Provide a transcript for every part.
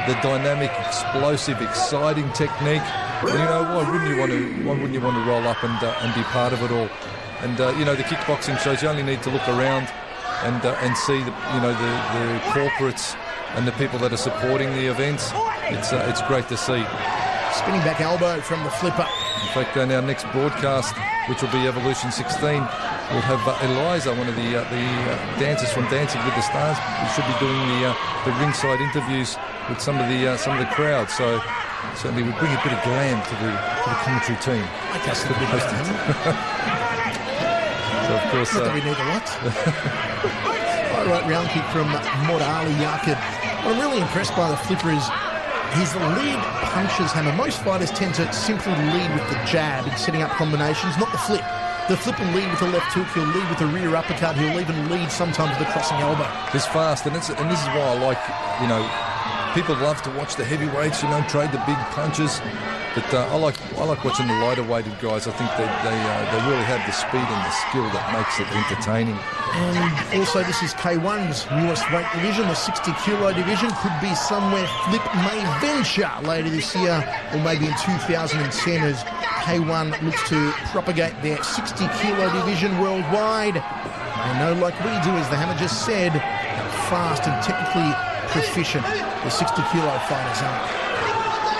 the dynamic, explosive, exciting technique. And, you know, why wouldn't you want to roll up and be part of it all? And you know, the kickboxing shows, you only need to look around and see the corporates and the people that are supporting the events. It's great to see. Spinning back elbow from the flipper. In fact, in our next broadcast, which will be Evolution 16, we'll have Eliza, one of the dancers from Dancing with the Stars. We should be doing the ringside interviews with some of the crowd. So certainly we bring a bit of glam to the commentary team. I guess it'll be hosting. So of course, not that we need a lot. High right round kick from Ali Yakub. What I'm really impressed by the flipper is his lead punches, Hammer. Most fighters tend to simply lead with the jab in setting up combinations, not the flip. The flip will lead with the left hook, he'll lead with the rear uppercut, he'll even lead sometimes with the crossing elbow. It's fast, and this is why I like, you know, people love to watch the heavyweights, you know, trade the big punches. But I like watching the lighter weighted guys. I think they really have the speed and the skill that makes it entertaining. And also this is K1's newest weight division, the 60 kilo division. Could be somewhere Flip may venture later this year, or maybe in 2010, as K1 looks to propagate their 60 kilo division worldwide. They know, like we do, as the Hammer just said, how fast and technically proficient the 60 kilo fighters are.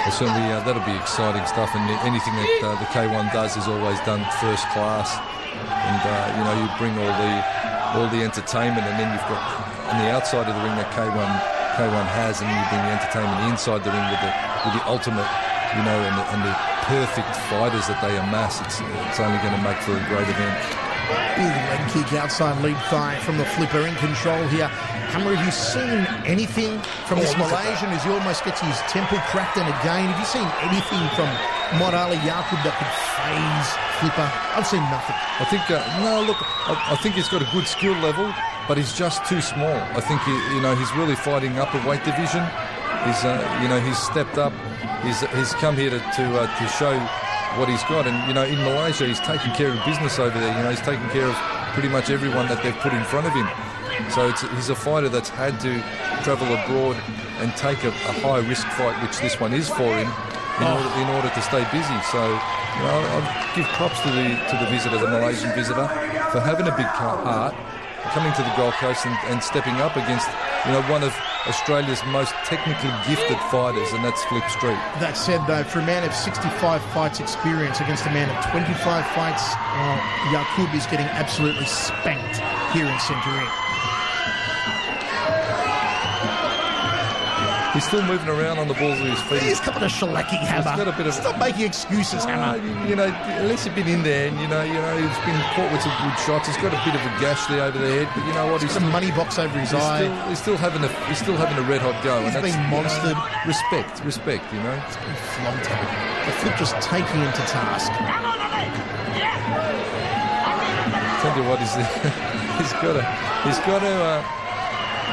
Well, certainly that'll be exciting stuff, and anything that the K1 does is always done first class. And you know, you bring all the entertainment, and then you've got on the outside of the ring that K1 has, and then you bring the entertainment inside the ring with the ultimate, you know, and the perfect fighters that they amass. It's only going to make for a great event. Big leg kick outside lead thigh from the flipper, in control here. Hammer, have you seen anything from this Malaysian as he almost gets his temple cracked in again? Have you seen anything from Ali Yakub that could phase Flipper? I've seen nothing. I think, no, look, I think he's got a good skill level, but he's just too small. I think, he's really fighting upper weight division. He's stepped up. He's come here to show what he's got. And, in Malaysia, he's taking care of business over there. He's taking care of pretty much everyone that they've put in front of him. So he's a fighter that's had to travel abroad and take a high-risk fight, which this one is for him, in order to stay busy. So, I'll give props to the visitor, the Malaysian visitor, for having a big heart, coming to the Gold Coast and stepping up against, one of Australia's most technically gifted fighters, and that's Flip Street. That said, though, for a man of 65 fights experience against a man of 25 fights, Yakub is getting absolutely spanked here in Centurion. He's still moving around on the balls of his feet. He's got a shellacking, Hammer. He's got a bit of... Stop making excuses, Hammer. Unless you've been in there and, he's been caught with some good shots. He's got a bit of a gash there over the head, but you know what? He's got a money box over his eye. He's still having a red-hot go. He's been monstered. Respect, He's been flogged. The Flip just taking him to task. Tell you what,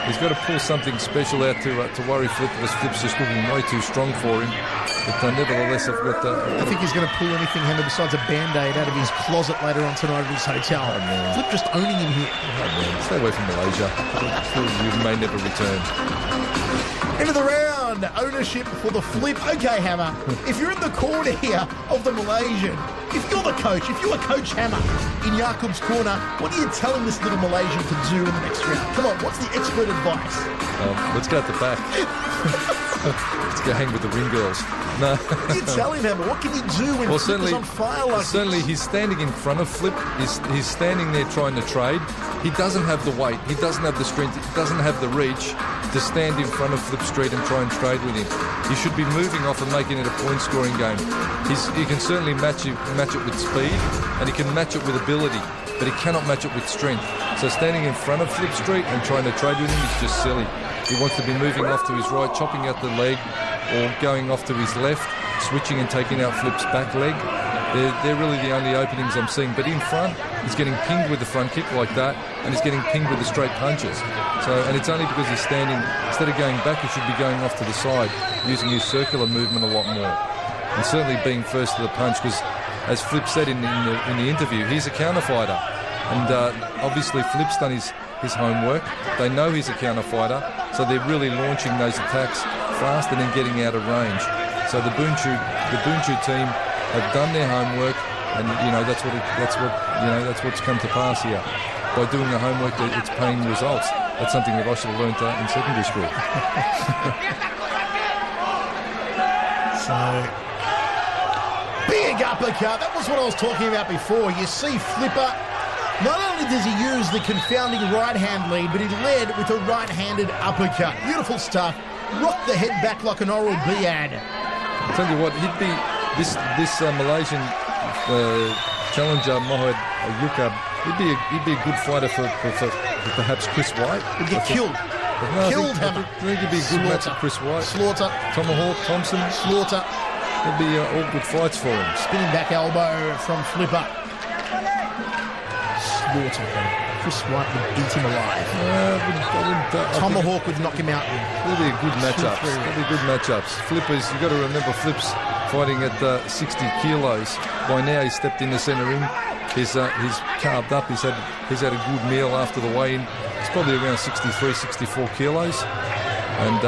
He's got to pull something special out to worry Flip, because Flip's just looking way too strong for him. But nevertheless, I've got... I think he's going to pull anything, Hammer, besides a Band-Aid out of his closet later on tonight at his hotel. Oh, Flip just owning him here. Oh, stay away from Malaysia. You may never return. End of the round. Ownership for the Flip. Okay, Hammer, if you're in the corner here of the Malaysian, if you're the coach, if you're Coach Hammer in Yakub's corner, what are you telling this little Malaysian to do in the next round? Come on, what's the expert advice? Let's go at the back. Let's go hang with the ring girls. No. What are you telling Hammer? What can you do when Flip is on fire like certainly this? He's standing in front of Flip. He's standing there trying to trade. He doesn't have the weight. He doesn't have the strength. He doesn't have the reach to stand in front of Flip Street and try and trade with him. He should be moving off and making it a point-scoring game. He can certainly match it with speed, and he can match it with ability, but he cannot match it with strength. So standing in front of Flip Street and trying to trade with him is just silly. He wants to be moving off to his right, chopping out the leg, or going off to his left, switching and taking out Flip's back leg. They're really the only openings I'm seeing. But in front, he's getting pinged with the front kick like that, and he's getting pinged with the straight punches. And it's only because he's standing, instead of going back, he should be going off to the side, using his circular movement a lot more. And certainly being first to the punch, because as Flip said in the interview, he's a counter fighter. And obviously Flip's done his homework. They know he's a counter fighter, so they're really launching those attacks fast and then getting out of range. So the Boonchu team have done their homework, and that's what's come to pass here. By doing the homework, it's paying results. That's something that I should have learnt in secondary school. So, big uppercut. That was what I was talking about before. You see Flipper, not only does he use the confounding right-hand lead, but he led with a right-handed uppercut. Beautiful stuff. Rocked the head back like an Oral B ad. I'll tell you what, he'd be this Malaysian challenger, Mohamed Yakub. He'd be a good fighter for perhaps Chris White. He'd get killed. Killed him. I think he'd be a good match for Chris White. Slaughter. Tomahawk, Thompson. Slaughter. It'd be all good fights for him. Spinning back elbow from Flipper. Slaughter. Chris White would beat him alive. Tomahawk would knock him out. There'll be a good matchups. There'll be good matchups. Flippers, you've got to remember Flips fighting at 60 kilos. By now he's stepped in the centre ring. He's carved up. He's had a good meal after the weigh-in. He's probably around 63, 64 kilos. And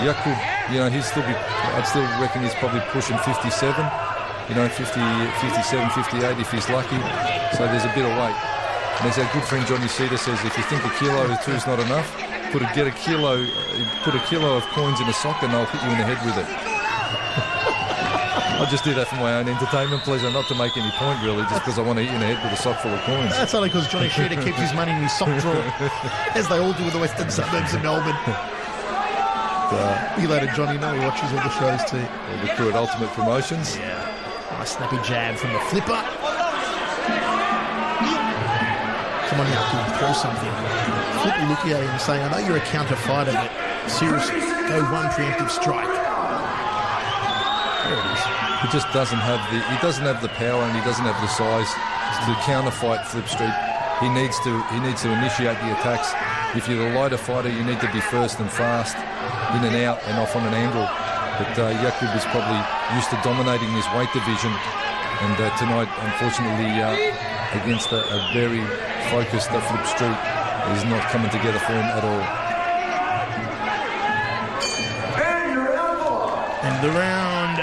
Yakub, I'd still reckon he's probably pushing 57. 57, 58 if he's lucky. So there's a bit of weight. And as our good friend Johnny Cedar says, if you think a kilo or two is not enough, put a kilo of coins in a sock and they'll hit you in the head with it. I just do that for my own entertainment pleasure, not to make any point really, just because I want to hit you in the head with a sock full of coins. That's only because Johnny Cedar keeps his money in his sock drawer, as they all do in the western suburbs of Melbourne. You later, Johnny, know he watches all the shows too. The crew at Ultimate Promotions. Yeah. Nice snappy jab from the Flipper. Come on now, throw something. Flipper looking at him saying, I know you're a counter fighter, but seriously, go one preemptive strike. There it is. He just doesn't have the power and he doesn't have the size to counter fight Flip Street. He needs to initiate the attacks. If you're the lighter fighter, you need to be first and fast, in and out and off on an angle. But Yakub is probably used to dominating his weight division, and tonight, unfortunately, against a very focused Flip Street, is not coming together for him at all. And the round